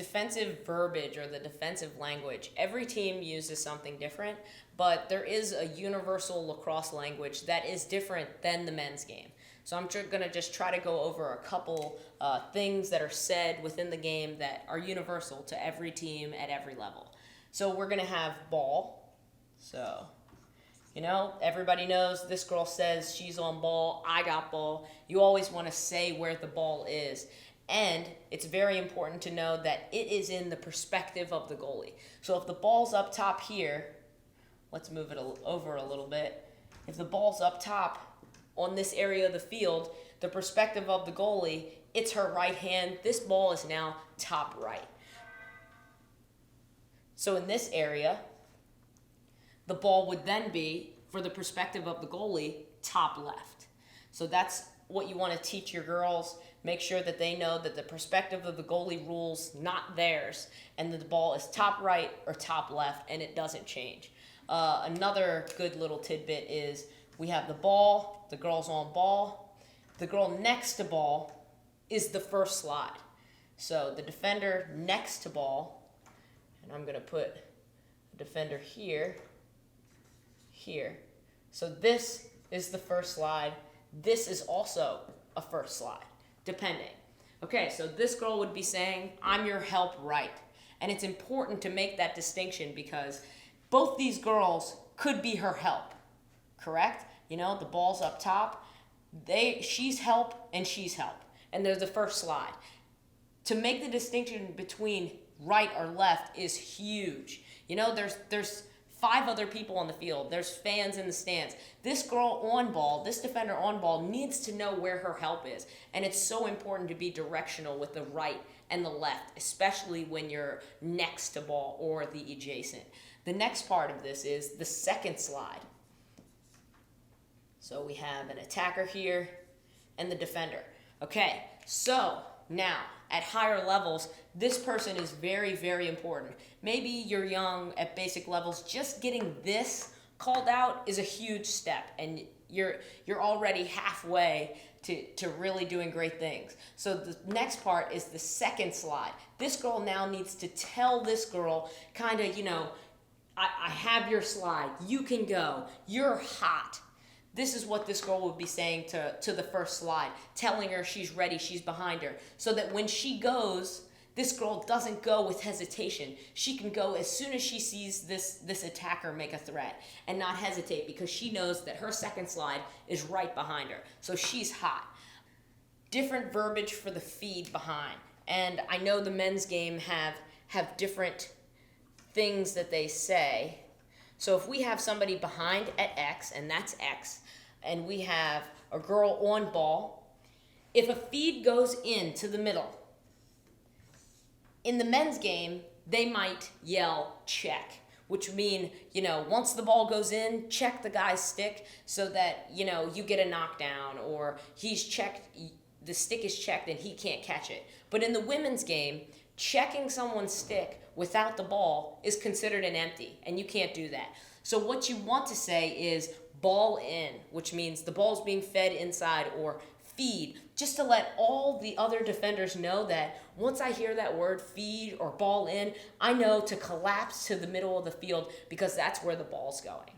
defensive verbiage or the defensive language. Every team uses something different, but there is a universal lacrosse language that is different than the men's game. So I'm going to just try to go over a couple things that are said within the game that are universal to every team at every level. So we're going to have ball. So, everybody knows this girl says she's on ball, I got ball. You always want to say where the ball is. And it's very important to know that it is in the perspective of the goalie. So if the ball's up top here, let's move it over a little bit. If the ball's up top on this area of the field, the perspective of the goalie, it's her right hand. This ball is now top right. So in this area, the ball would then be, for the perspective of the goalie, top left. So that's what you want to teach your girls. Make sure that they know that the perspective of the goalie rules, not theirs, and that the ball is top right or top left, and it doesn't change. Another good little tidbit is we have the ball, the girl's on ball. The girl next to ball is the first slide. So the defender next to ball, and I'm going to put the defender here. So this is the first slide. This is also a first slide, depending. Okay, so this girl would be saying, I'm your help right. And it's important to make that distinction because both these girls could be her help, correct? The ball's up top. She's help and she's help. And there's the first slide. To make the distinction between right or left is huge. There's 5 other people on the field. There's fans in the stands. This girl on ball, this defender on ball needs to know where her help is. And it's so important to be directional with the right and the left, especially when you're next to ball or the adjacent. The next part of this is the second slide. So we have an attacker here and the defender. Okay, so now at higher levels, this person is very, very important. Maybe you're young at basic levels. Just getting this called out is a huge step, and you're already halfway to really doing great things. So the next part is the second slide. This girl now needs to tell this girl kind of, I have your slide. You can go. You're hot. This is what this girl would be saying to the first slide, telling her she's ready, she's behind her, so that when she goes, this girl doesn't go with hesitation. She can go as soon as she sees this attacker make a threat and not hesitate because she knows that her second slide is right behind her. So she's hot. Different verbiage for the feed behind. And I know the men's game have different things that they say. So if we have somebody behind at X, and that's X, and we have a girl on ball, if a feed goes into the middle, in the men's game, they might yell check, which mean, once the ball goes in, check the guy's stick so that, you get a knockdown or he's checked, the stick is checked and he can't catch it. But in the women's game, checking someone's stick without the ball is considered an empty, and you can't do that. So what you want to say is ball in, which means the ball's being fed inside, or feed, just to let all the other defenders know that once I hear that word feed or ball in, I know to collapse to the middle of the field because that's where the ball's going.